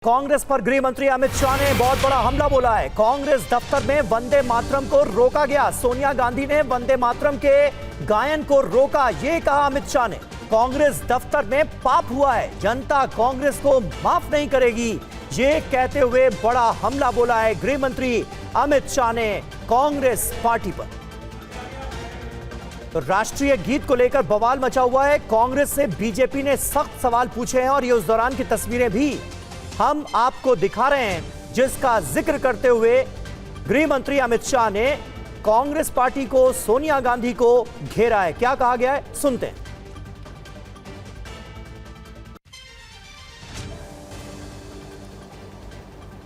कांग्रेस पर गृह मंत्री अमित शाह ने बहुत बड़ा हमला बोला है। कांग्रेस दफ्तर में वंदे मातरम को रोका गया। सोनिया गांधी ने वंदे मातरम के गायन को रोका, ये कहा अमित शाह ने। कांग्रेस दफ्तर में पाप हुआ है, जनता कांग्रेस को माफ नहीं करेगी, ये कहते हुए बड़ा हमला बोला है गृह मंत्री अमित शाह ने कांग्रेस पार्टी पर। तो राष्ट्रीय गीत को लेकर बवाल मचा हुआ है। कांग्रेस से बीजेपी ने सख्त सवाल पूछे हैं और ये उस दौरान की तस्वीरें भी हम आपको दिखा रहे हैं, जिसका जिक्र करते हुए गृह मंत्री अमित शाह ने कांग्रेस पार्टी को, सोनिया गांधी को घेरा है। क्या कहा गया है, सुनते हैं।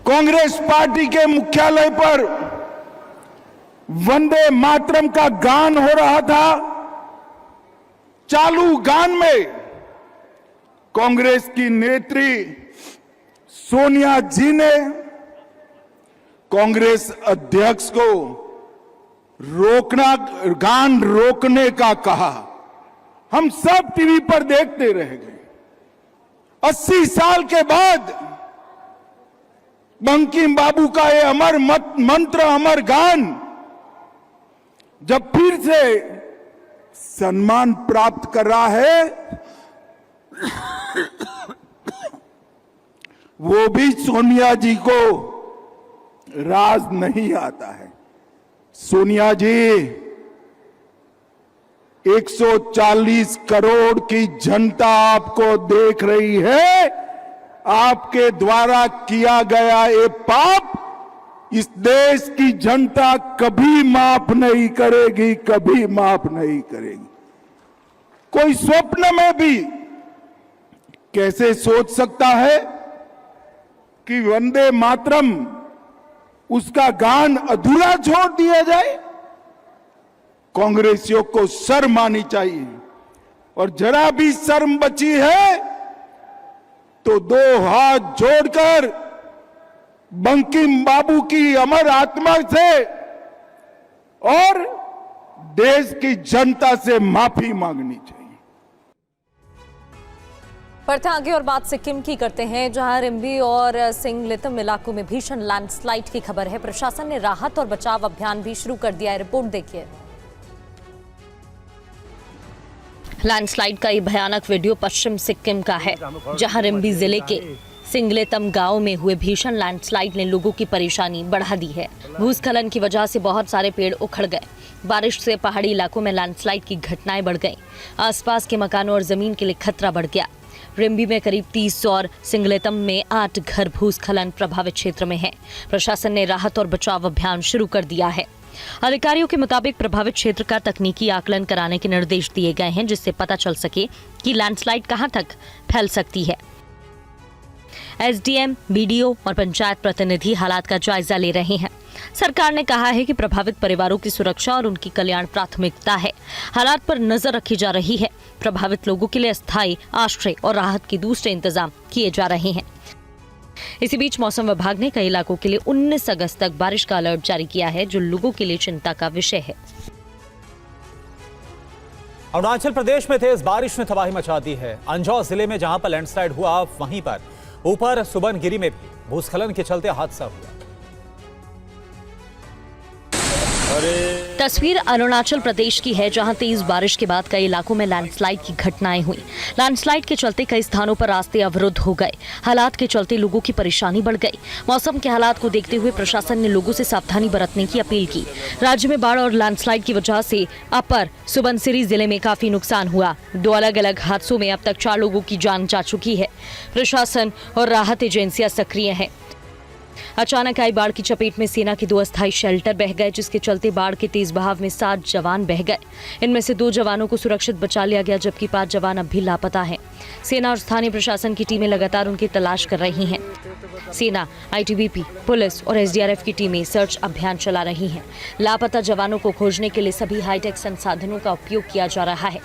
कांग्रेस पार्टी के मुख्यालय पर वंदे मातरम का गान हो रहा था। चालू गान में कांग्रेस की नेत्री सोनिया जी ने कांग्रेस अध्यक्ष को गान रोकने का कहा। हम सब टीवी पर देखते रह गए। 80 साल के बाद बंकिम बाबू का ये अमर मंत्र, अमर गान जब फिर से सम्मान प्राप्त कर रहा है, वो भी सोनिया जी को राज नहीं आता है। सोनिया जी, 140 करोड़ की जनता आपको देख रही है। आपके द्वारा किया गया ये पाप इस देश की जनता कभी माफ नहीं करेगी, कभी माफ नहीं करेगी। कोई स्वप्न में भी कैसे सोच सकता है कि वंदे मातरम उसका गान अधूरा छोड़ दिया जाए? कांग्रेसियों को शर्म आनी चाहिए, और जरा भी शर्म बची है तो दो हाथ जोड़कर बंकिम बाबू की अमर आत्मा से और देश की जनता से माफी मांगनी चाहिए। बढ़ते आगे और बात सिक्किम की करते हैं, जहां रिम्बी और सिंगलेतम इलाकों में भीषण लैंडस्लाइड की खबर है। प्रशासन ने राहत और बचाव अभियान भी शुरू कर दिया है। रिपोर्ट देखिए। लैंडस्लाइड का ये भयानक वीडियो पश्चिम सिक्किम का है, जहां रिम्बी जिले के सिंगलेतम गांव में हुए भीषण लैंडस्लाइड ने लोगों की परेशानी बढ़ा दी है। भूस्खलन की वजह से बहुत सारे पेड़ उखड़ गए। बारिश से पहाड़ी इलाकों में लैंडस्लाइड की घटनाएं बढ़ गईं। आसपास के मकानों और जमीन के लिए खतरा बढ़ गया। रिम्बी में करीब 30 और सिंगलेतम में 8 घर भूस्खलन प्रभावित क्षेत्र में हैं। प्रशासन ने राहत और बचाव अभियान शुरू कर दिया है। अधिकारियों के मुताबिक प्रभावित क्षेत्र का तकनीकी आकलन कराने के निर्देश दिए गए हैं, जिससे पता चल सके कि लैंडस्लाइड कहां तक फैल सकती है। एसडीएम, बीडीओ और पंचायत प्रतिनिधि हालात का जायजा ले रहे हैं। सरकार ने कहा है कि प्रभावित परिवारों की सुरक्षा और उनकी कल्याण प्राथमिकता है। हालात पर नजर रखी जा रही है। प्रभावित लोगों के लिए अस्थायी आश्रय और राहत के दूसरे इंतजाम किए जा रहे हैं। इसी बीच मौसम विभाग ने कई इलाकों के लिए 19 अगस्त तक बारिश का अलर्ट जारी किया है, जो लोगों के लिए चिंता का विषय है। अरुणाचल प्रदेश में तेज बारिश ने तबाही मचा दी है। अंजौ जिले में जहां पर लैंडस्लाइड हुआ, वहीं पर ऊपर सुबनगिरी में भी भूस्खलन के चलते हादसा हुआ। तस्वीर अरुणाचल प्रदेश की है, जहां तेज बारिश के बाद कई इलाकों में लैंडस्लाइड की घटनाएं हुई। लैंडस्लाइड के चलते कई स्थानों पर रास्ते अवरुद्ध हो गए। हालात के चलते लोगों की परेशानी बढ़ गई। मौसम के हालात को देखते हुए प्रशासन ने लोगों से सावधानी बरतने की अपील की। राज्य में बाढ़ और लैंडस्लाइड की वजह से अपर सुबनसिरी जिले में काफी नुकसान हुआ। 2 अलग अलग हादसों में अब तक 4 लोगों की जान जा चुकी है। प्रशासन और राहत एजेंसियां सक्रिय हैं। अचानक आई बाढ़ की चपेट में सेना के 2 अस्थायी शेल्टर बह गए, जिसके चलते बाढ़ के तेज बहाव में 7 जवान बह गए। इनमें से 2 जवानों को सुरक्षित बचा लिया गया, जबकि 5 जवान अब भी लापता हैं। सेना और स्थानीय प्रशासन की टीमें लगातार उनकी तलाश कर रही हैं। सेना, आईटीबीपी, पुलिस और एसडीआरएफ की टीमें सर्च अभियान चला रही हैं। लापता जवानों को खोजने के लिए सभी हाईटेक संसाधनों का उपयोग किया जा रहा है।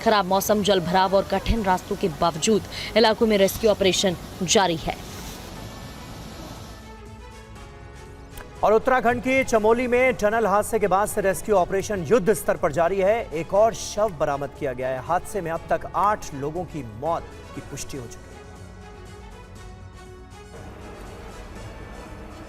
खराब मौसम, जलभराव और कठिन रास्तों के बावजूद इलाकों में रेस्क्यू ऑपरेशन जारी है। और उत्तराखंड की चमोली में टनल हादसे के बाद से रेस्क्यू ऑपरेशन युद्ध स्तर पर जारी है। एक और शव बरामद किया गया है। हादसे में अब तक 8 लोगों की मौत की पुष्टि हो चुकी है।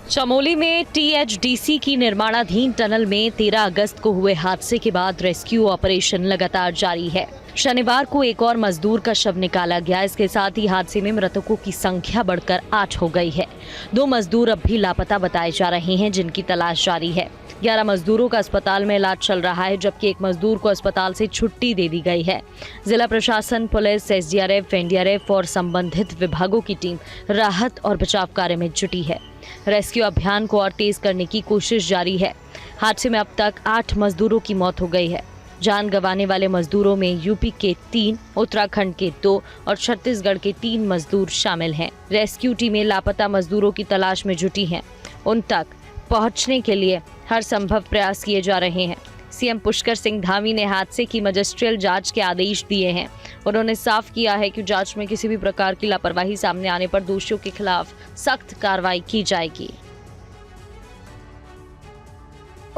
चमोली में टीएचडीसी की निर्माणाधीन टनल में 13 अगस्त को हुए हादसे के बाद रेस्क्यू ऑपरेशन लगातार जारी है। शनिवार को एक और मजदूर का शव निकाला गया। इसके साथ ही हादसे में मृतकों की संख्या बढ़कर 8 हो गई है। 2 मजदूर अब भी लापता बताए जा रहे हैं, जिनकी तलाश जारी है। 11 मजदूरों का अस्पताल में इलाज चल रहा है, जबकि एक मजदूर को अस्पताल से छुट्टी दे दी गई है। जिला प्रशासन, पुलिस, एसडीआरएफ, एनडीआरएफ और संबंधित विभागों की टीम राहत और बचाव कार्य में जुटी है। रेस्क्यू अभियान को और तेज करने की कोशिश जारी है। हादसे में अब तक 8 मजदूरों की मौत हो गई है। जान गंवाने वाले मजदूरों में यूपी के 3, उत्तराखंड के 2 और छत्तीसगढ़ के 3 मजदूर शामिल हैं। रेस्क्यू टीमें लापता मजदूरों की तलाश में जुटी हैं। उन तक पहुंचने के लिए हर संभव प्रयास किए जा रहे हैं। सीएम पुष्कर सिंह धामी ने हादसे की मजिस्ट्रियल जांच के आदेश दिए हैं। उन्होंने साफ किया है कि जांच में किसी भी प्रकार की लापरवाही सामने आने पर दोषियों के खिलाफ सख्त कार्रवाई की जाएगी।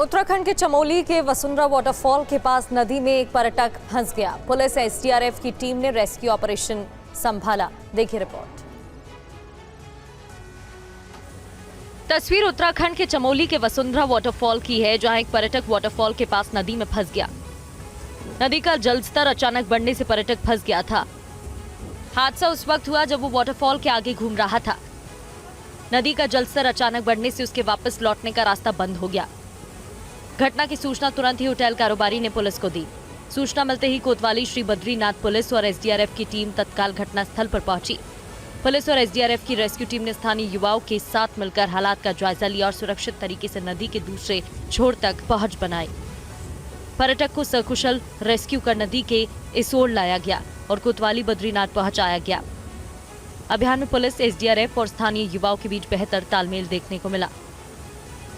उत्तराखंड के चमोली के वसुंधरा वाटरफॉल के पास नदी में एक पर्यटक फंस गया। पुलिस एसडीआरएफ की टीम ने रेस्क्यू ऑपरेशन संभाला। देखिए रिपोर्ट। तस्वीर उत्तराखंड के चमोली के वसुंधरा वाटरफॉल की है, जहां एक पर्यटक वाटरफॉल के पास नदी में फंस गया। नदी का जलस्तर अचानक बढ़ने से पर्यटक फंस गया था। हादसा उस वक्त हुआ जब वो वाटरफॉल के आगे घूम रहा था। नदी का जलस्तर अचानक बढ़ने से उसके वापस लौटने का रास्ता बंद हो गया। घटना की सूचना तुरंत ही होटल कारोबारी ने पुलिस को दी। सूचना मिलते ही कोतवाली श्री बद्रीनाथ पुलिस और एसडीआरएफ की टीम तत्काल घटनास्थल पर पहुंची। पुलिस और एसडीआरएफ की रेस्क्यू टीम ने स्थानीय युवाओं के साथ मिलकर हालात का जायजा लिया और सुरक्षित तरीके से नदी के दूसरे छोर तक पहुंच बनाई। पर्यटक को सकुशल रेस्क्यू कर नदी के इस ओर लाया गया और कोतवाली बद्रीनाथ पहुंचाया गया। अभियान में पुलिस, एसडीआरएफ और स्थानीय युवाओं के बीच बेहतर तालमेल देखने को मिला।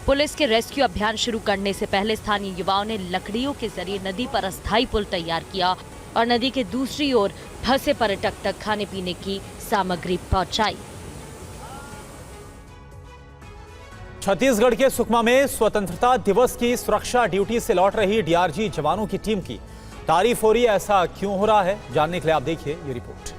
पुलिस के रेस्क्यू अभियान शुरू करने से पहले स्थानीय युवाओं ने लकड़ियों के जरिए नदी पर अस्थायी पुल तैयार किया और नदी के दूसरी ओर फंसे पर्यटक तक खाने पीने की सामग्री पहुंचाई। छत्तीसगढ़ के सुकमा में स्वतंत्रता दिवस की सुरक्षा ड्यूटी से लौट रही डीआरजी जवानों की टीम की तारीफ हो रही है। ऐसा क्यों हो रहा है, जानने के लिए आप देखिए ये रिपोर्ट।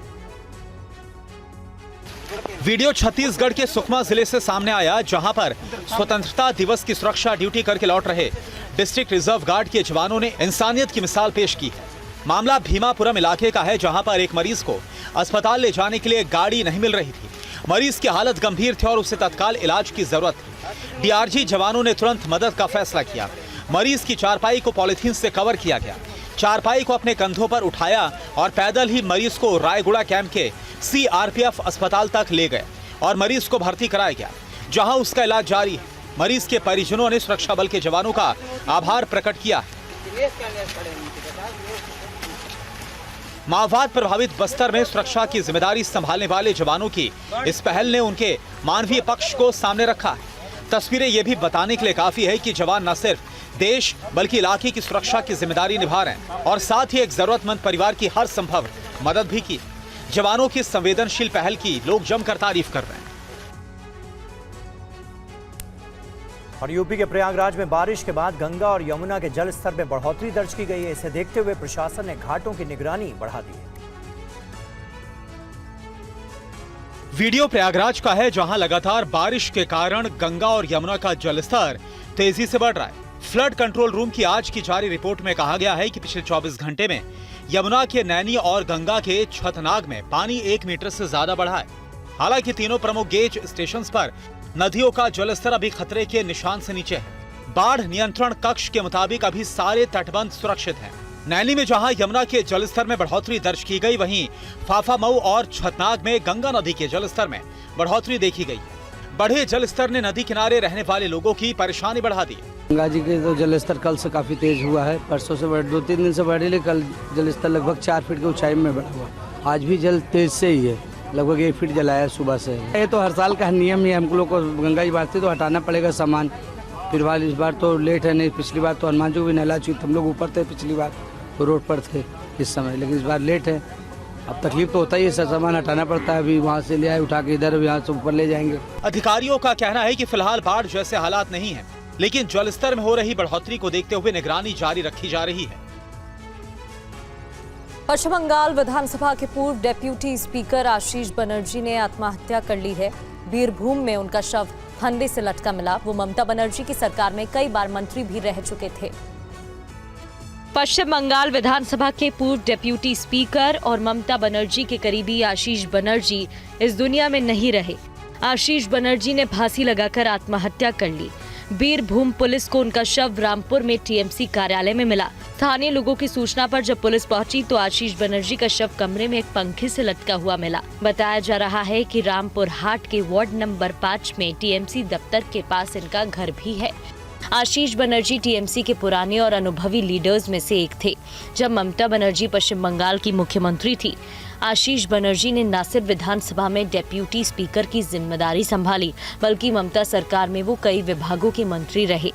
वीडियो छत्तीसगढ़ के सुकमा जिले से सामने आया, जहां पर स्वतंत्रता दिवस की सुरक्षा ड्यूटी करके लौट रहे डिस्ट्रिक्ट रिजर्व गार्ड के जवानों ने इंसानियत की मिसाल पेश की है। मामला भीमापुरम इलाके का है, जहां पर एक मरीज को अस्पताल ले जाने के लिए गाड़ी नहीं मिल रही थी। मरीज की हालत गंभीर थी और उसे तत्काल इलाज की जरूरत थी। डीआरजी जवानों ने तुरंत मदद का फैसला किया। मरीज की चारपाई को पॉलिथीन से कवर किया गया। चारपाई को अपने कंधों पर उठाया और पैदल ही मरीज को रायगुड़ा कैंप के सीआरपीएफ अस्पताल तक ले गए और मरीज को भर्ती कराया गया, जहां उसका इलाज जारी है। मरीज के परिजनों ने सुरक्षा बल के जवानों का आभार प्रकट किया। माओवाद प्रभावित बस्तर में सुरक्षा की जिम्मेदारी संभालने वाले जवानों की इस पहल ने उनके मानवीय पक्ष को सामने रखा है। तस्वीरें ये भी बताने के लिए काफी है कि जवान न सिर्फ देश बल्कि इलाके की सुरक्षा की जिम्मेदारी निभा रहे हैं और साथ ही एक जरूरतमंद परिवार की हर संभव मदद भी की। जवानों की संवेदनशील पहल की लोग जमकर तारीफ कर रहे हैं। और यूपी के प्रयागराज में बारिश के बाद गंगा और यमुना के जल स्तर में बढ़ोतरी दर्ज की गई है। इसे देखते हुए प्रशासन ने घाटों की निगरानी बढ़ा दी है। वीडियो प्रयागराज का है, जहां लगातार बारिश के कारण गंगा और यमुना का जलस्तर तेजी से बढ़ रहा है। फ्लड कंट्रोल रूम की आज की जारी रिपोर्ट में कहा गया है कि पिछले 24 घंटे में यमुना के नैनी और गंगा के छतनाग में पानी 1 मीटर से ज्यादा बढ़ा है। हालांकि तीनों प्रमुख गेज स्टेशंस पर नदियों का जलस्तर अभी खतरे के निशान से नीचे है। बाढ़ नियंत्रण कक्ष के मुताबिक अभी सारे तटबंध सुरक्षित हैं। नैनी में जहां यमुना के जलस्तर में बढ़ोतरी दर्ज की गई, वहीं फाफामऊ और छतनाग में गंगा नदी के जलस्तर में बढ़ोतरी देखी गई है। बढ़े जलस्तर ने नदी किनारे रहने वाले लोगों की परेशानी बढ़ा दी। गंगा जी के तो जलस्तर कल से काफी तेज हुआ है। परसों से 2-3 दिन से बढ़े, लेकिन कल जलस्तर लगभग 4 फीट की ऊंचाई में बढ़ा हुआ। आज भी जल तेज से ही है, लगभग 1 फीट जलाया सुबह से। ये तो हर साल का नियम ही है, हम लोग को गंगा जी बढ़ती तो हटाना पड़ेगा सामान। फिर इस बार तो लेट है, नहीं पिछली बार तो हनुमान जी को भी नहला चुकी, हम लोग ऊपर थे पिछली बार तो रोड पर थे इस समय, लेकिन इस बार लेट है। अब तकलीफ तो होता ही है, सब सामान हटाना पड़ता है। अभी वहाँ से ले आए उठा के, इधर यहाँ से ऊपर ले जाएंगे। अधिकारियों का कहना है कि फिलहाल बाढ़ जैसे हालात नहीं है, लेकिन जलस्तर में हो रही बढ़ोतरी को देखते हुए निगरानी जारी रखी जा रही है। पश्चिम बंगाल विधानसभा के पूर्व डेप्यूटी स्पीकर आशीष बनर्जी ने आत्महत्या कर ली है। बीरभूम में उनका शव फंदे से लटका मिला। वो ममता बनर्जी की सरकार में कई बार मंत्री भी रह चुके थे। पश्चिम बंगाल विधानसभा के पूर्व डिप्यूटी स्पीकर और ममता बनर्जी के करीबी आशीष बनर्जी इस दुनिया में नहीं रहे। आशीष बनर्जी ने फांसी लगाकर आत्महत्या कर ली। बीरभूम पुलिस को उनका शव रामपुर में टीएमसी कार्यालय में मिला। स्थानीय लोगों की सूचना पर जब पुलिस पहुंची तो आशीष बनर्जी का शव कमरे में एक पंखे से लटका हुआ मिला। बताया जा रहा है कि रामपुर हाट के वार्ड नंबर 5 में टीएमसी दफ्तर के पास इनका घर भी है। आशीष बनर्जी टीएमसी के पुराने और अनुभवी लीडर्स में से एक थे। जब ममता बनर्जी पश्चिम बंगाल की मुख्यमंत्री थी, आशीष बनर्जी ने न सिर्फ विधानसभा में डेप्यूटी स्पीकर की जिम्मेदारी संभाली, बल्कि ममता सरकार में वो कई विभागों के मंत्री रहे।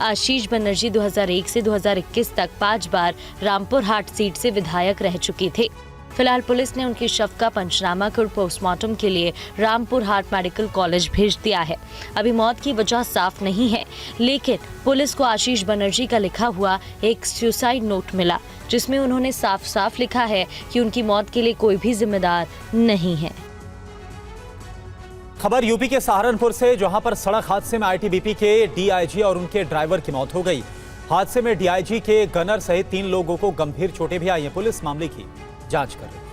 आशीष बनर्जी 2001 से 2021 तक 5 बार रामपुर हाट सीट से विधायक रह चुके थे। फिलहाल पुलिस ने उनके शव का पंचनामा कर पोस्टमार्टम के लिए रामपुर हाट मेडिकल कॉलेज भेज दिया है। अभी मौत की वजह साफ नहीं है, लेकिन पुलिस को आशीष बनर्जी का लिखा हुआ एक सुसाइड नोट मिला, जिसमें उन्होंने साफ साफ लिखा है कि उनकी मौत के लिए कोई भी जिम्मेदार नहीं है। खबर यूपी के सहारनपुर से, जहां पर सड़क हादसे में आईटीबीपी के डीआईजी और उनके ड्राइवर की मौत हो गई। हादसे में डीआईजी के गनर सहित 3 लोगों को गंभीर चोटें भी आई हैं। पुलिस मामले की जांच कर रही है।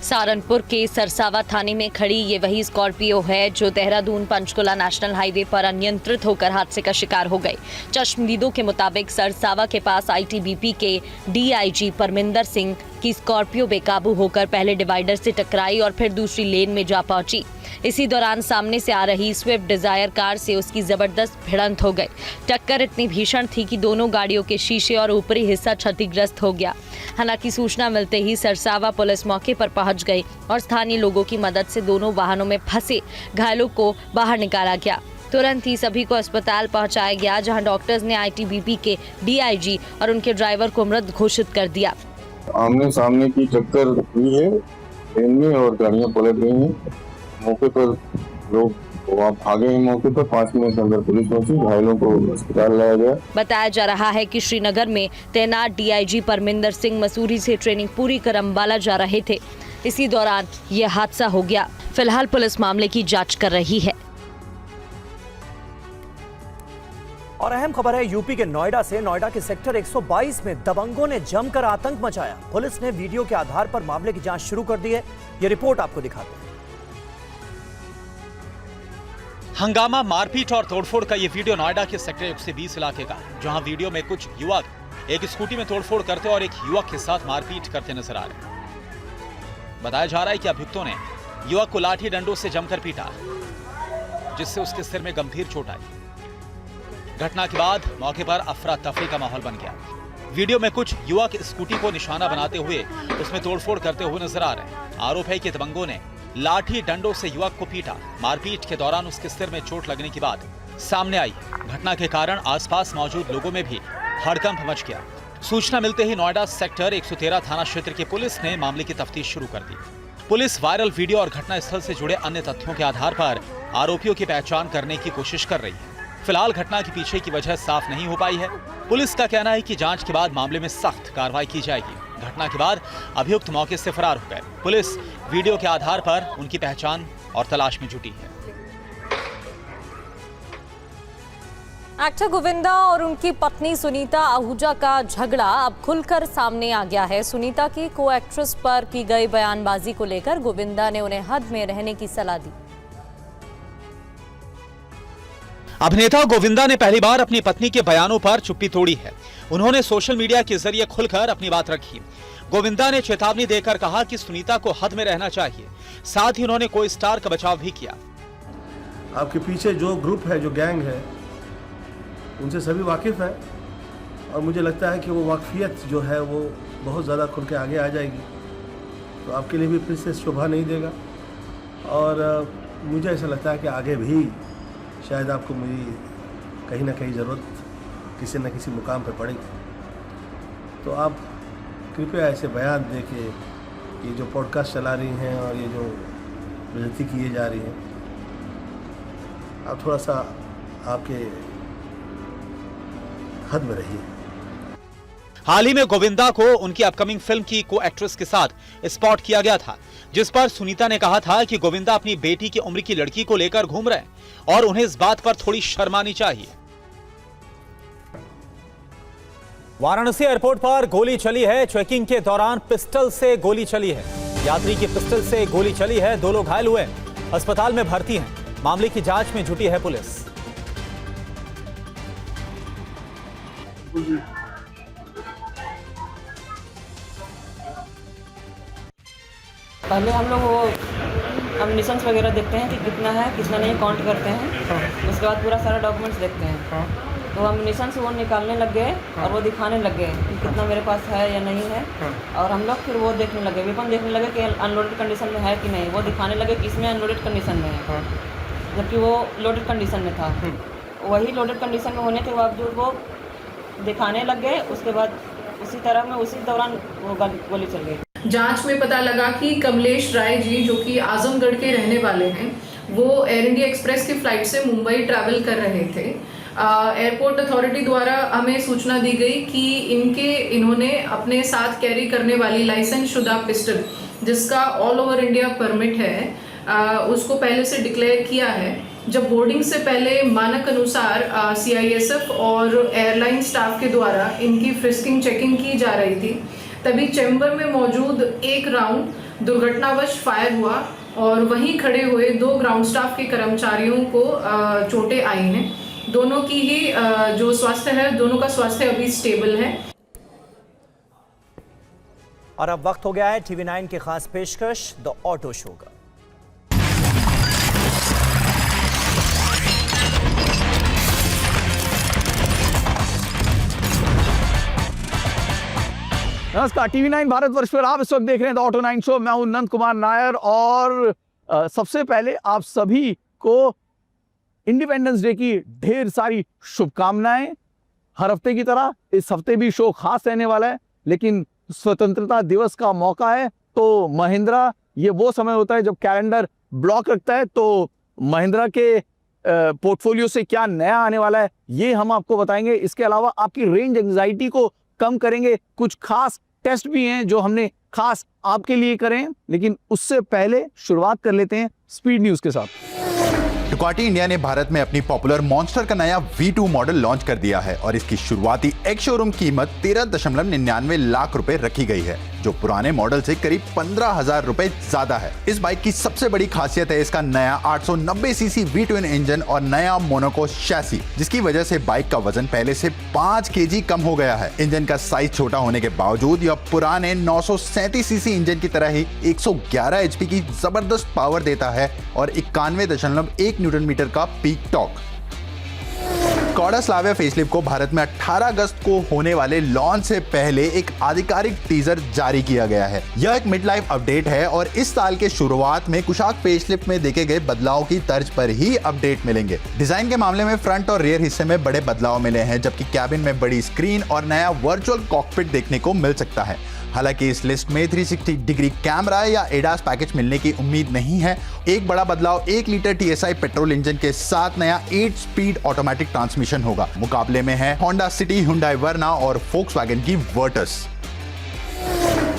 सहारनपुर के सरसावा थाने में खड़ी ये वही स्कॉर्पियो है जो देहरादून पंचकुला नेशनल हाईवे पर अनियंत्रित होकर हादसे का शिकार हो गई। चश्मदीदों के मुताबिक सरसावा के पास आईटीबीपी के डीआईजी परमिंदर सिंह की स्कॉर्पियो बेकाबू होकर पहले डिवाइडर से टकराई और फिर दूसरी लेन में जा पहुंची। इसी दौरान सामने से आ रही स्विफ्ट डिजायर कार से उसकी जबरदस्त भिड़ंत हो गई। टक्कर इतनी भीषण थी कि दोनों गाड़ियों के शीशे और ऊपरी हिस्सा क्षतिग्रस्त हो गया। हालांकि सूचना मिलते ही सरसावा पुलिस मौके पर पहुंच गई और स्थानीय लोगों की मदद से दोनों वाहनों में फंसे घायलों को बाहर निकाला गया। तुरंत ही सभी को अस्पताल पहुंचाया गया, जहां डॉक्टर्स ने आईटीबीपी के डीआईजी और उनके ड्राइवर को मृत घोषित कर दिया। आमने सामने की टक्कर हुई है ट्रेन में और गाड़ियां पलट गई हैं। मौके पर लोग वहाँ भागे हैं। मौके पर 5 मिनट के अंदर पुलिस पहुंची, घायलों को अस्पताल लाया गया। बताया जा रहा है कि श्रीनगर में तैनात डीआईजी परमिंदर सिंह मसूरी से ट्रेनिंग पूरी कर अंबाला जा रहे थे। इसी दौरान यह हादसा हो गया। फिलहाल पुलिस मामले की जांच कर रही है। और अहम खबर है यूपी के नोएडा से। नोएडा के सेक्टर 122 में दबंगों ने जमकर आतंक मचाया। पुलिस ने वीडियो के आधार पर मामले की जांच शुरू कर दी है। ये रिपोर्ट आपको दिखाते हैं। हंगामा, मारपीट और तोड़फोड़ का ये वीडियो नोएडा के सेक्टर 120 इलाके का, जहां वीडियो में कुछ युवक एक स्कूटी में तोड़फोड़ करते और एक युवक के साथ मारपीट करते नजर आ रहे हैं। बताया जा रहा है कि अभियुक्तों ने युवक को लाठी डंडों से जमकर पीटा, जिससे उसके सिर में गंभीर चोट आई। घटना के बाद मौके पर अफरा तफरी का माहौल बन गया। वीडियो में कुछ युवक स्कूटी को निशाना बनाते हुए उसमें तोड़फोड़ करते हुए नजर आ रहे हैं। आरोप है कि दबंगों ने लाठी डंडों से युवक को पीटा। मारपीट के दौरान उसके सिर में चोट लगने की बात सामने आई। घटना के कारण आसपास मौजूद लोगों में भी हड़कंप मच गया। सूचना मिलते ही नोएडा सेक्टर 113 थाना क्षेत्र की पुलिस ने मामले की तफ्तीश शुरू कर दी। पुलिस वायरल वीडियो और घटनास्थल से जुड़े अन्य तथ्यों के आधार पर आरोपियों की पहचान करने की कोशिश कर रही है। फिलहाल घटना के पीछे की वजह साफ नहीं हो पाई है। पुलिस का कहना है कि जांच के बाद मामले में सख्त कार्रवाई की जाएगी। घटना के बाद अभियुक्त मौके से फरार हो गए। पुलिस वीडियो के आधार पर उनकी पहचान और तलाश में जुटी है। एक्टर गोविंदा और उनकी पत्नी सुनीता आहूजा का झगड़ा अब खुलकर सामने आ गया है। सुनीता की को एक्ट्रेस पर की गई बयानबाजी को लेकर गोविंदा ने उन्हें हद में रहने की सलाह दी। अभिनेता गोविंदा ने पहली बार अपनी पत्नी के बयानों पर चुप्पी तोड़ी है। उन्होंने सोशल मीडिया के जरिए खुलकर अपनी बात रखी। गोविंदा ने चेतावनी देकर कहा कि सुनीता को हद में रहना चाहिए। साथ ही उन्होंने को स्टार का बचाव भी किया। आपके पीछे जो ग्रुप है, जो गैंग है, उनसे सभी वाकिफ हैं और मुझे लगता है कि वो वाकफियत जो है वो बहुत ज़्यादा खुल के आगे आ जाएगी, तो आपके लिए भी फिर से शोभा नहीं देगा। और मुझे ऐसा लगता है कि आगे भी शायद आपको मेरी कहीं ना कहीं ज़रूरत किसी न किसी मुकाम पर पड़ेगी। तो आप कृपया ऐसे बयान दे के ये जो पॉडकास्ट चला रही हैं और ये जो बेइज्जती किए जा रही हैं, आप थोड़ा सा आपके हद में रहिए। हाल ही में गोविंदा को उनकी अपकमिंग फिल्म की को एक्ट्रेस के साथ स्पॉट किया गया था, जिस पर सुनीता ने कहा था कि गोविंदा अपनी बेटी की उम्र की लड़की को लेकर घूम रहे हैं और उन्हें इस बात पर थोड़ी शर्म आनी चाहिए। वाराणसी एयरपोर्ट पर गोली चली है। चेकिंग के दौरान पिस्टल से गोली चली है। यात्री की पिस्टल से गोली चली है। 2 लोग घायल हुए, अस्पताल में भर्ती हैं। मामले की जांच में जुटी है पुलिस। पहले हम लोग वो एमिनिशंस वगैरह देखते हैं कि कितना है कितना नहीं, काउंट करते हैं। उसके बाद पूरा सारा डॉक्यूमेंट्स देखते हैं। तो एमिनिशन से वो निकालने लग गए और वो दिखाने लग गए कि कितना मेरे पास है या नहीं है। और हम लोग फिर वो देखने लगे, वेपन देखने लगे कि अनलोडेड कंडीशन में है कि नहीं। वो दिखाने लगे कि इसमें अनलोडेड कंडीशन में है, जबकि वो लोडेड कंडीशन में था। वही लोडेड कंडीशन में होने के बावजूद वो दिखाने लग गए। उसके बाद उसी तरह में उसी दौरान वो गोली चल गई। जांच में पता लगा कि कमलेश राय जी, जो कि आजमगढ़ के रहने वाले हैं, वो एयर इंडिया एक्सप्रेस की फ्लाइट से मुंबई ट्रैवल कर रहे थे। एयरपोर्ट अथॉरिटी द्वारा हमें सूचना दी गई कि इन्होंने अपने साथ कैरी करने वाली लाइसेंस शुदा पिस्टल, जिसका ऑल ओवर इंडिया परमिट है, उसको पहले से डिक्लेयर किया है। जब बोर्डिंग से पहले मानक अनुसार CISF और एयरलाइन स्टाफ के द्वारा इनकी फ्रिस्किंग चेकिंग की जा रही थी, तभी चैम्बर में मौजूद एक राउंड दुर्घटनावश फायर हुआ और वहीं खड़े हुए 2 ग्राउंड स्टाफ के कर्मचारियों को चोटें आई हैं। दोनों की ही जो स्वास्थ्य है, दोनों का स्वास्थ्य अभी स्टेबल है। और अब वक्त हो गया है TV9 की खास पेशकश द ऑटो शो का। नमस्कार, TV9 भारतवर्ष पर आप इस वक्त देख रहे हैं द ऑटो 9 शो। मैं हूं नंद कुमार नायर और सबसे पहले आप सभी को इंडिपेंडेंस डे की ढेर सारी शुभकामनाएं। हर हफ्ते की तरह इस हफ्ते भी शो खास रहने वाला है, लेकिन स्वतंत्रता दिवस का मौका है तो महिंद्रा, ये वो समय होता है जब कैलेंडर ब्लॉक रखता है, तो महिंद्रा के पोर्टफोलियो से क्या नया आने वाला है ये हम आपको बताएंगे। इसके अलावा आपकी रेंज एंजाइटी को कम करेंगे। कुछ खास टेस्ट भी हैं जो हमने खास आपके लिए करें, लेकिन उससे पहले शुरुआत कर लेते हैं स्पीड न्यूज के साथ। डुकाटी इंडिया ने भारत में अपनी पॉपुलर मॉन्स्टर का नया V2 मॉडल लॉन्च कर दिया है और इसकी शुरुआती एक शोरूम कीमत 13.99 लाख रुपए रखी गई है, जो पुराने मॉडल से करीब 15,000 रुपए ज्यादा है। इस बाइक की सबसे बड़ी खासियत है इसका नया 890 सीसी V12 इंजन और नया मोनोको शैसी, जिसकी वजह से बाइक का वजन पहले से 5 kg कम हो गया है। इंजन का साइज छोटा होने के बावजूद यह पुराने 937 सीसी इंजन की तरह ही 111 HP की जबरदस्त पावर देता है और 91.1 न्यूटन मीटर का peak torque. Skoda Slavia facelift को भारत में 18 अगस्त को होने वाले लॉन्च से पहले एक आधिकारिक टीजर जारी किया गया है। यह एक मिड लाइफ अपडेट है और इस साल के शुरुआत में कुशाक फेसलिफ्ट में देखे गए बदलाव की तर्ज पर ही अपडेट मिलेंगे। डिजाइन के मामले में फ्रंट और रियर हिस्से में बड़े बदलाव मिले हैं, जबकि कैबिन में बड़ी स्क्रीन और नया वर्चुअल कॉकपिट देखने को मिल सकता है। हालांकि इस लिस्ट में 360 डिग्री कैमरा या एडास पैकेज मिलने की उम्मीद नहीं है। एक बड़ा बदलाव 1 लीटर TSI पेट्रोल इंजन के साथ नया 8 स्पीड ऑटोमेटिक ट्रांसमिशन होगा। मुकाबले में है होंडा सिटी, हुंडई वर्ना और फोक्सवैगन की वर्टस।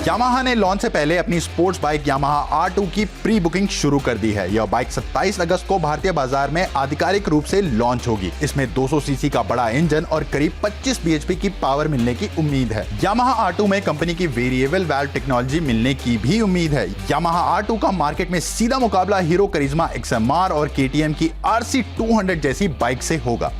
यामाहा ने लॉन्च से पहले अपनी स्पोर्ट्स बाइक यामाहा R2 की प्री बुकिंग शुरू कर दी है। यह बाइक 27 अगस्त को भारतीय बाजार में आधिकारिक रूप से लॉन्च होगी। इसमें 200 सीसी का बड़ा इंजन और करीब 25 bhp की पावर मिलने की उम्मीद है। यामाहा R2 में कंपनी की वेरिएबल वाल्व टेक्नोलॉजी मिलने की भी उम्मीद है। यामाहा R2 का मार्केट में सीधा मुकाबला हीरो करिश्मा XMR और KTM की RC200 जैसी बाइक से होगा।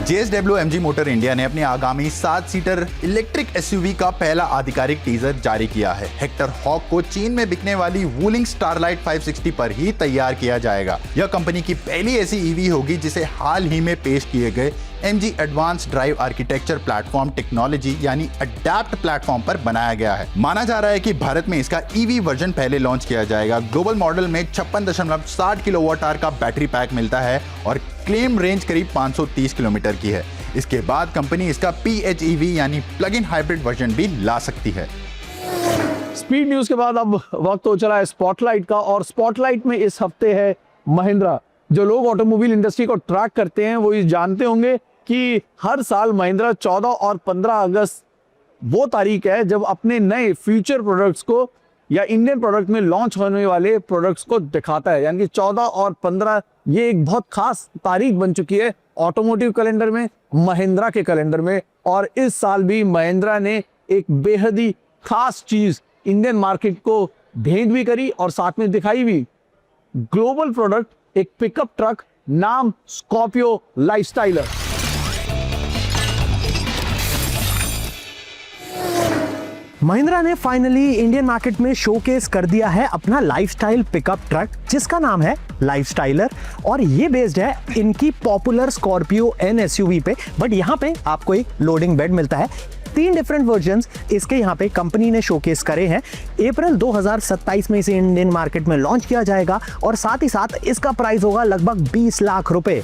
JSW MG मोटर इंडिया ने अपनी आगामी 7 सीटर इलेक्ट्रिक SUV का पहला आधिकारिक टीजर जारी किया है। हेक्टर हॉक को चीन में बिकने वाली वूलिंग स्टारलाइट 560 पर ही तैयार किया जाएगा। यह कंपनी की पहली ऐसी EV होगी जिसे हाल ही में पेश किए गए MG advance drive architecture platform technology यानी अडैप्ट प्लेटफॉर्म पर बनाया गया है। माना जा रहा है कि भारत में इसका EV वर्जन पहले लॉन्च किया जाएगा। ग्लोबल मॉडल में 56.60 किलोवाट का बैटरी पैक मिलता है और क्लेम रेंज करीब 530 किलोमीटर की है। इसके बाद कंपनी इसका PHEV यानी प्लग इन हाइब्रिड वर्जन भी ला सकती है। स्पीड न्यूज के बाद अब वक्त हो चला है स्पॉटलाइट का, और स्पॉटलाइट में इस हफ्ते है महिंद्रा। जो लोग ऑटोमोबाइल इंडस्ट्री को ट्रैक करते हैं वो ये जानते होंगे कि हर साल महिंद्रा 14 और 15 अगस्त वो तारीख है जब अपने नए फ्यूचर प्रोडक्ट्स को या इंडियन प्रोडक्ट में लॉन्च होने वाले प्रोडक्ट्स को दिखाता है। यानी कि 14 और 15 ये एक बहुत खास तारीख बन चुकी है ऑटोमोटिव कैलेंडर में, महिंद्रा के कैलेंडर में। और इस साल भी महिंद्रा ने एक बेहद ही खास चीज इंडियन मार्केट को भेंट भी करी और साथ में दिखाई भी। ग्लोबल प्रोडक्ट, एक पिकअप ट्रक, नाम स्कॉर्पियो लाइफस्टाइलर। महिंद्रा ने फाइनली इंडियन मार्केट में शोकेस कर दिया है अपना लाइफस्टाइल पिकअप ट्रक, जिसका नाम है लाइफस्टाइलर। और ये बेस्ड है इनकी पॉपुलर स्कॉर्पियो एन एसयूवी पे। बट यहाँ पे आपको एक लोडिंग बेड मिलता है। 3 डिफरेंट वर्जन्स इसके यहाँ पे कंपनी ने शोकेस करे हैं। अप्रैल 2027 में इसे इंडियन मार्केट में लॉन्च किया जाएगा और साथ ही साथ इसका प्राइस होगा लगभग 20 लाख रुपए।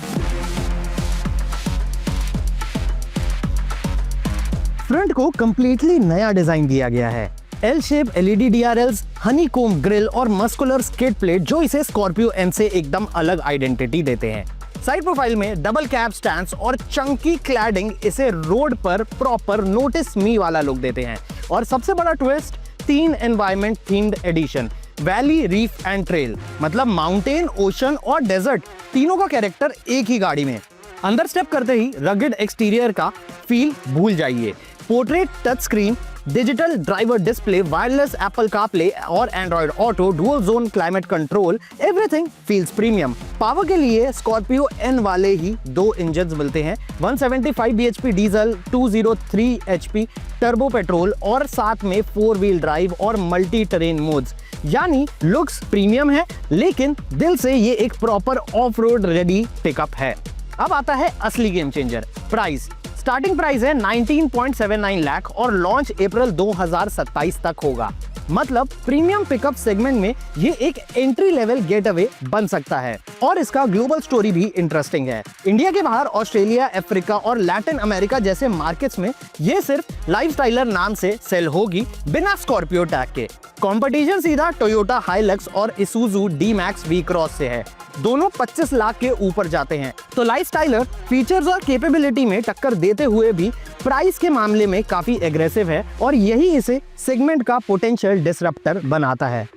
फ्रंट को कंप्लीटली नया डिजाइन दिया गया है। L shape LED DRLs, हनीकोम grill और मस्कुलर स्किड प्लेट जो इसे स्कॉर्पियो एन से एकदम अलग आइडेंटिटी देते हैं। साइड प्रोफाइल में डबल कैब स्टैंड्स और चंकी क्लैडिंग इसे रोड पर प्रॉपर नोटिस मी वाला लुक देते हैं। और सबसे बड़ा twist, 3 environment themed edition, valley, reef and trail, मतलब माउंटेन, ओशन और डेजर्ट, तीनों का कैरेक्टर एक ही गाड़ी में। अंदर स्टेप करते ही रगड एक्सटीरियर का फील भूल जाइए। Portrait touch screen, digital driver display, wireless Apple CarPlay और Android auto, dual zone climate control, everything feels premium. Power के लिए स्कॉर्पियो एन वाले ही 2 इंजन मिलते हैं, 175 bhp diesel, 203 HP turbo petrol और साथ में 4 व्हील ड्राइव और मल्टी टेरेन मोड्स। यानी लुक्स प्रीमियम है, लेकिन दिल से ये एक proper off road ready pickup है। अब आता है असली game changer, price. Starting price है 19.79 लाख और लॉन्च अप्रैल 2027 तक होगा। मतलब प्रीमियम पिकअप सेगमेंट में ये एक एंट्री लेवल गेटअवे बन सकता है। और इसका ग्लोबल स्टोरी भी इंटरेस्टिंग है। इंडिया के बाहर ऑस्ट्रेलिया, अफ्रीका और लैटिन अमेरिका जैसे मार्केट्स में ये सिर्फ लाइफस्टाइलर नाम से सेल होगी, बिना स्कॉर्पियो टैग के। कंपटीशन सीधा टोयोटा हाइलक्स और इसूजू डी-मैक्स वी-क्रॉस से है। दोनों 25 लाख के ऊपर जाते हैं। तो लाइफस्टाइलर फीचर्स और कैपेबिलिटी में टक्कर देते हुए भी प्राइस के मामले में काफी एग्रेसिव है और यही इसे सेगमेंट का पोटेंशियल डिसरप्टर बनाता है।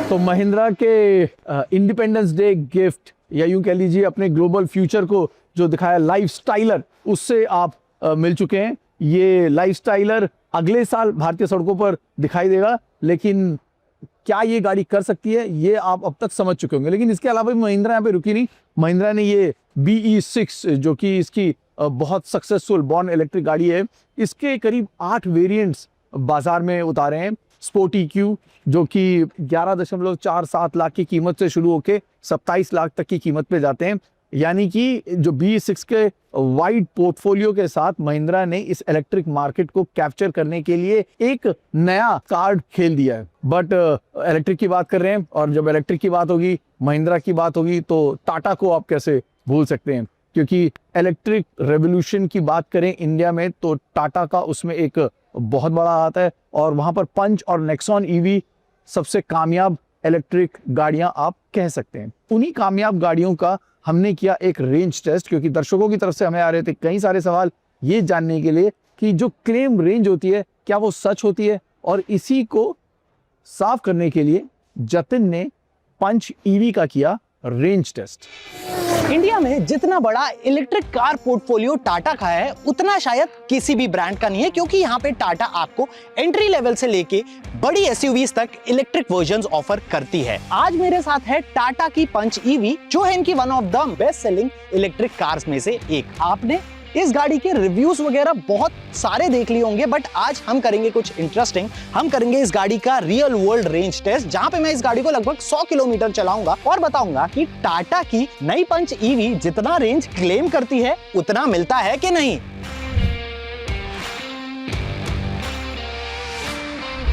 तो महिंद्रा के इंडिपेंडेंस डे गिफ्ट या यूं कह लीजिए अपने ग्लोबल फ्यूचर को जो दिखाया लाइफस्टाइलर, उससे आप मिल चुके हैं। ये लाइफस्टाइलर अगले साल भारतीय सड़कों पर दिखाई देगा, लेकिन क्या ये गाड़ी कर सकती है ये आप अब तक समझ चुके होंगे। लेकिन इसके अलावा भी महिंद्रा यहाँ पे रुकी नहीं। महिंद्रा ने ये BE6 जो कि इसकी बहुत सक्सेसफुल बॉर्न इलेक्ट्रिक गाड़ी है, इसके करीब 8 वेरिएंट्स बाजार में उतारे हैं। स्पोर्टी क्यू जो कि 11.47 लाख की कीमत से शुरू होकर 27 लाख तक की कीमत पे जाते हैं। यानी कि जो BE6 के वाइड पोर्टफोलियो के साथ महिंद्रा ने इस इलेक्ट्रिक मार्केट को कैप्चर करने के लिए एक नया कार्ड खेल दिया है। बट इलेक्ट्रिक की बात कर रहे हैं और जब इलेक्ट्रिक की बात होगी, महिंद्रा की बात होगी, तो टाटा को आप कैसे भूल सकते हैं। क्योंकि इलेक्ट्रिक रेवोल्यूशन की बात करें इंडिया में तो टाटा का उसमें एक बहुत बड़ा हाथ है और वहां पर पंच और नेक्सॉन EV सबसे कामयाब इलेक्ट्रिक गाड़ियां आप कह सकते हैं। उन्हीं कामयाब गाड़ियों का हमने किया एक रेंज टेस्ट, क्योंकि दर्शकों की तरफ से हमें आ रहे थे कई सारे सवाल ये जानने के लिए कि जो क्लेम रेंज होती है क्या वो सच होती है। और इसी को साफ करने के लिए जतिन ने पंच EV का किया रेंज टेस्ट। इंडिया में जितना बड़ा इलेक्ट्रिक कार पोर्टफोलियो टाटा का है, उतना शायद किसी भी ब्रांड का नहीं है, क्योंकि यहाँ पे टाटा आपको एंट्री लेवल से लेके बड़ी एसयूवीज तक इलेक्ट्रिक वर्जन्स ऑफर करती है। आज मेरे साथ है टाटा की पंच EV, जो है इनकी one of the best selling electric cars में से एक। आपने इस गाड़ी के रिव्यूज वगैरह बहुत सारे देख लिए होंगे, बट आज हम करेंगे कुछ इंटरेस्टिंग। हम करेंगे इस गाड़ी का रियल वर्ल्ड रेंज टेस्ट, जहां पे मैं इस गाड़ी को लगभग 100 किलोमीटर चलाऊंगा और बताऊंगा कि टाटा की नई पंच EV जितना रेंज क्लेम करती है उतना मिलता है कि नहीं।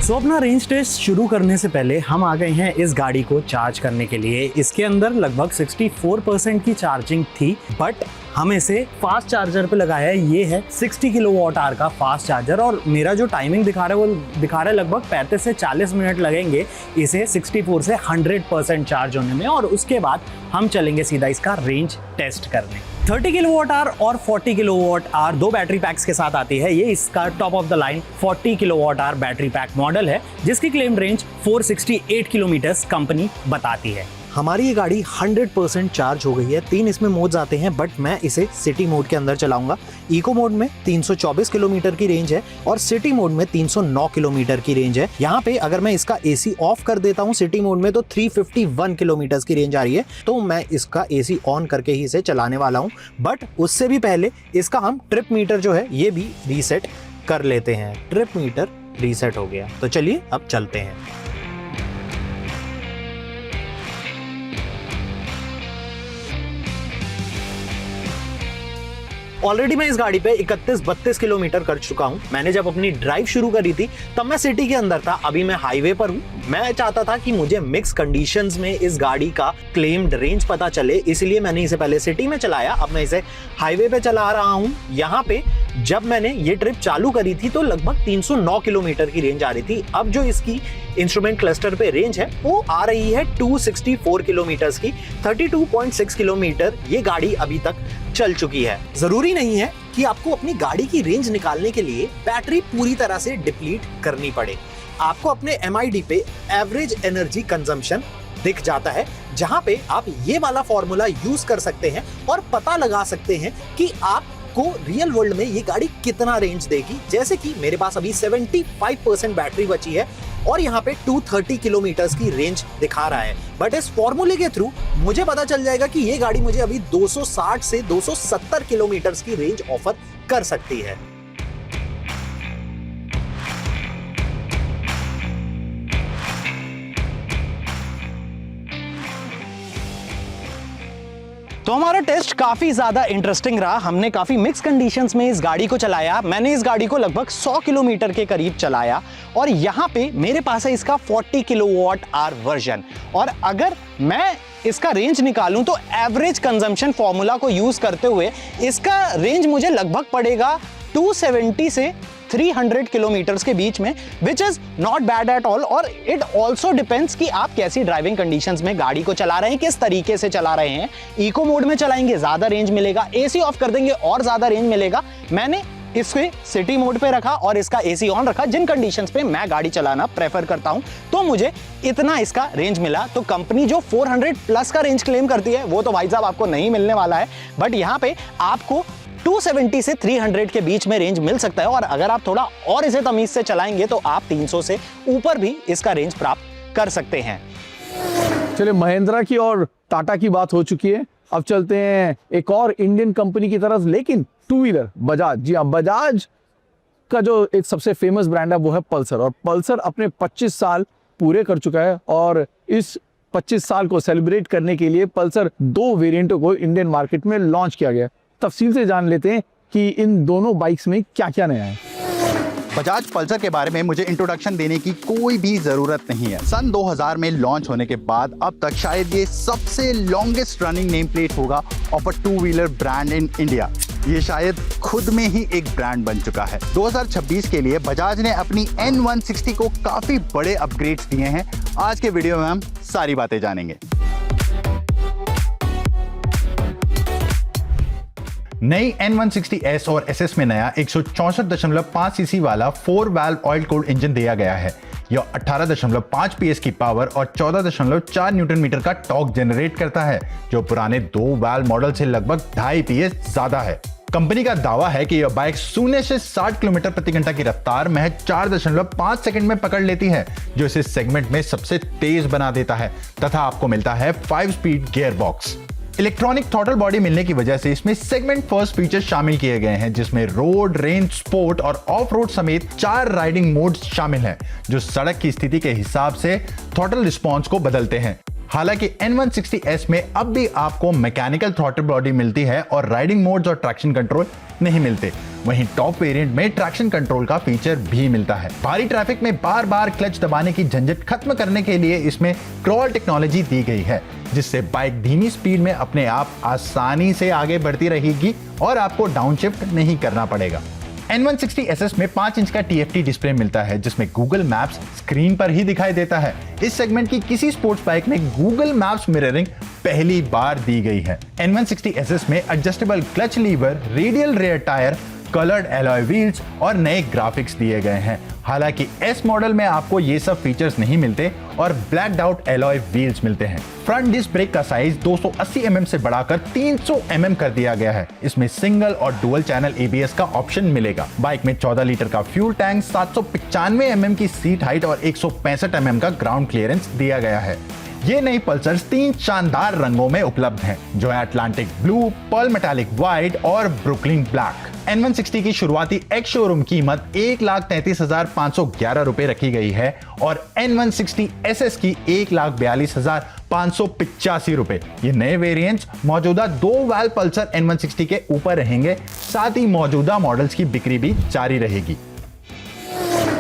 तो अपना रेंज टेस्ट शुरू करने से पहले हम आ गए हैं इस गाड़ी को चार्ज करने के लिए। इसके अंदर लगभग 64% की चार्जिंग थी, बट हम इसे फास्ट चार्जर पे लगाया है। ये है 60 किलोवाट आवर का फास्ट चार्जर और मेरा जो टाइमिंग दिखा रहा है वो दिखा रहा है लगभग 35 से 40 मिनट लगेंगे इसे 64 से 100% चार्ज होने में, और उसके बाद हम चलेंगे सीधा इसका रेंज टेस्ट करने। 30 किलोवाट आवर और 40 किलोवाट आवर दो बैटरी पैक्स के साथ आती है। ये इसका top of the line 40 kilowatt hour battery pack model है जिसकी क्लेम रेंज 468 किलोमीटर कंपनी बताती है। हमारी ये गाड़ी 100% चार्ज हो गई है। 3 इसमें मोड्स आते हैं, बट मैं इसे सिटी मोड के अंदर चलाऊंगा। इको मोड में 324 किलोमीटर की रेंज है और सिटी मोड में 309 किलोमीटर की रेंज है। यहाँ पे अगर मैं इसका एसी ऑफ कर देता हूँ सिटी मोड में तो 351 किलोमीटर की रेंज आ रही है, तो मैं इसका एसी ऑन करके ही इसे चलाने वाला हूँ। बट उससे भी पहले इसका हम ट्रिप मीटर जो है ये भी रीसेट कर लेते हैं। ट्रिप मीटर रीसेट हो गया, तो चलिए अब चलते हैं। ऑलरेडी मैं इस गाड़ी पे 31-32 किलोमीटर कर चुका हूं। मैंने जब अपनी ड्राइव शुरू करी थी तब मैं सिटी के अंदर था, अभी मैं हाईवे पर हूं। मैं चाहता था कि मुझे मिक्स कंडीशंस में इस गाड़ी का क्लेम्ड रेंज पता चले, इसलिए मैंने इसे पहले सिटी में चलाया। अब मैं इसे हाईवे पे चला रहा हूं। यहाँ पे जब मैंने ये ट्रिप चालू करी थी तो लगभग 309 किलोमीटर की रेंज आ रही थी। अब जो इसकी इंस्ट्रूमेंट क्लस्टर पे रेंज है वो आ रही है 264 किलोमीटर की। 32.6 किलोमीटर ये गाड़ी अभी तक चल चुकी है। जरूरी नहीं है कि आपको अपनी गाड़ी की रेंज निकालने के लिए बैटरी पूरी तरह से डिप्लीट करनी पड़े। आपको अपने MID पे एवरेज एनर्जी कंजम्पशन दिख जाता है, जहां पे आप ये वाला फॉर्मूला यूज कर सकते हैं और पता लगा सकते हैं कि आपको रियल वर्ल्ड में ये गाड़ी कितना रेंज देगी। जैसे कि मेरे पास अभी 75% बैटरी बची है और यहाँ पे 230 किलोमीटर की रेंज दिखा रहा है, बट इस फॉर्मूले के थ्रू मुझे पता चल जाएगा कि ये गाड़ी मुझे अभी 260 से 270 किलोमीटर की रेंज ऑफर कर सकती है। तो हमारा टेस्ट काफी ज्यादा इंटरेस्टिंग रहा। हमने काफी मिक्स कंडीशंस में इस गाड़ी को चलाया। मैंने इस गाड़ी को लगभग 100 किलोमीटर के करीब चलाया और यहाँ पे मेरे पास है इसका 40 किलोवाट आवर वर्जन। और अगर मैं इसका रेंज निकालूं तो एवरेज कंजम्पशन फॉर्मूला को यूज करते हुए इसका रेंज मुझे लगभग पड़ेगा 270 से 300 किलोमीटर के बीच में, which is not bad at all. और इट ऑल्सो डिपेंड्स कि आप कैसी ड्राइविंग कंडीशंस में गाड़ी को चला रहे हैं, किस तरीके से चला रहे हैं। इको मोड में चलाएंगे ज्यादा रेंज मिलेगा, एसी ऑफ कर देंगे और ज्यादा रेंज मिलेगा। मैंने इसके सिटी मोड पे रखा और इसका एसी ऑन रखा, जिन कंडीशंस पे मैं गाड़ी चलाना प्रेफर करता हूं, तो मुझे इतना इसका रेंज मिला। तो कंपनी जो 400 प्लस का रेंज क्लेम करती है वो तो भाई साहब आपको नहीं मिलने वाला है, बट यहाँ पे आपको 270 से 300 के बीच में रेंज मिल सकता है। और अगर आप थोड़ा और इसे तमीज से चलाएंगे तो आप 300 से ऊपर भी इसका रेंज प्राप्त कर सकते हैं। चलिए, महिंद्रा की और टाटा की बात हो चुकी है, अब चलते हैं एक और इंडियन कंपनी की तरफ, लेकिन टू व्हीलर बजाज। जी हाँ, बजाज का जो एक सबसे फेमस ब्रांड है वो है पल्सर, और पल्सर अपने 25 साल पूरे कर चुका है। और इस 25 साल को सेलिब्रेट करने के लिए पल्सर 2 वेरिएंटों को इंडियन मार्केट में लॉन्च किया गया। तफसील से जान लेते हैं कि इन दोनों बाइक्स में क्या क्या नया है। बजाज पल्सर के बारे में मुझे इंट्रोडक्शन देने की कोई भी जरूरत नहीं है। सन 2000 में लॉन्च होने के बाद अब तक शायद ये सबसे लॉन्गेस्ट रनिंग नेम प्लेट होगा of a 2 wheeler brand in India. ये शायद खुद में ही एक ब्रांड बन चुका है। 2026 के लिए बजाज ने अपनी N160 को काफी बड़े अपग्रेड्स दिए हैं। आज के वीडियो में हम सारी बातें जानेंगे। नई N160S और SS में नया 164.5 सीसी वाला 4 वाल्व ऑयल कूल्ड इंजन दिया गया है। यह 18.5 PS की पावर और 14.4 न्यूटन मीटर का टॉर्क जनरेट करता है, जो पुराने 2 वाल्व मॉडल से लगभग 2.5 PS ज्यादा है। कंपनी का दावा है कि यह बाइक 0 से 60 किलोमीटर प्रति घंटा की रफ्तार महज 4.5 सेकंड में पकड़ लेती है, जो इसे सेगमेंट में सबसे तेज बना देता है। तथा आपको मिलता है 5 speed gear box. Electronic throttle body मिलने की वजह से इसमें सेगमेंट फर्स्ट फीचर्स शामिल किए गए हैं, जिसमें रोड, रेंज, स्पोर्ट और ऑफ रोड समेत 4 राइडिंग मोड्स शामिल हैं, जो सड़क की स्थिति के हिसाब से थ्रॉटल रिस्पॉन्स को बदलते हैं। हालांकि N160S में अब भी आपको मैकेनिकल थ्रॉटल बॉडी मिलती है और राइडिंग मोड्स और ट्रैक्शन कंट्रोल नहीं मिलते। वहीं टॉप वेरिएंट में ट्रैक्शन कंट्रोल का फीचर भी मिलता है। भारी ट्रैफिक में बार बार क्लच दबाने की झंझट खत्म करने के लिए इसमें क्रॉल टेक्नोलॉजी दी गई है, जिससे बाइक धीमी स्पीड में अपने आप आसानी से आगे बढ़ती रहेगी और आपको डाउनशिफ्ट नहीं करना पड़ेगा। N160 SS में 5 इंच का TFT डिस्प्ले मिलता है, जिसमें गूगल मैप्स स्क्रीन पर ही दिखाई देता है। इस सेगमेंट की किसी स्पोर्ट्स बाइक में गूगल मैप्स मिररिंग पहली बार दी गई है। N160 SS में adjustable clutch lever, radial rare tyre, coloured alloy wheels और नए ग्राफिक्स दिए गए हैं। हालांकि S मॉडल में आपको ये सब फीचर्स नहीं मिलते और ब्लैक्ड आउट एलॉय व्हील्स मिलते हैं। फ्रंट डिस्क ब्रेक का साइज 280 mm से बढ़ाकर 300 mm कर दिया गया है। इसमें सिंगल और डुअल चैनल ABS का ऑप्शन मिलेगा। बाइक में 14 लीटर का फ्यूल टैंक, 795 mm की सीट हाइट और 165 mm का ग्राउंड क्लियरेंस दिया गया है। ये नई पल्सर्स 3 शानदार रंगों में उपलब्ध हैं, जो है Atlantic blue, pearl metallic white और ब्रुकलिन ब्लैक। N160 की शुरुआती एक्स शोरूम कीमत 1,33,511 रुपए रखी गई है और N160 SS की 1,42,585 रुपए। ये नए वेरिएंट्स मौजूदा 2 वाल्व पल्सर N160 के ऊपर रहेंगे, साथ ही मौजूदा मॉडल्स की बिक्री भी जारी रहेगी।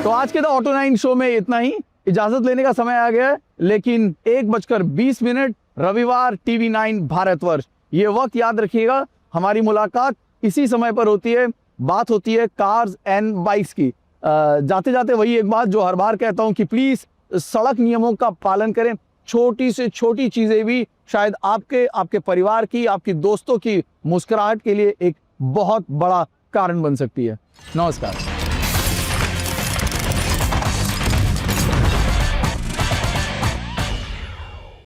तो आज के द ऑटो 9 शो में इतना ही। इजाजत लेने का समय आ गया है, लेकिन 1:20 रविवार TV9 भारतवर्ष, ये वक्त याद रखिएगा। हमारी मुलाकात इसी समय पर होती है, बात होती है कार्स एंड बाइक्स की। जाते जाते वही एक बात जो हर बार कहता हूं कि प्लीज सड़क नियमों का पालन करें। छोटी से छोटी चीजें भी शायद आपके परिवार की, आपकी दोस्तों की मुस्कुराहट के लिए एक बहुत बड़ा कारण बन सकती है। नमस्कार।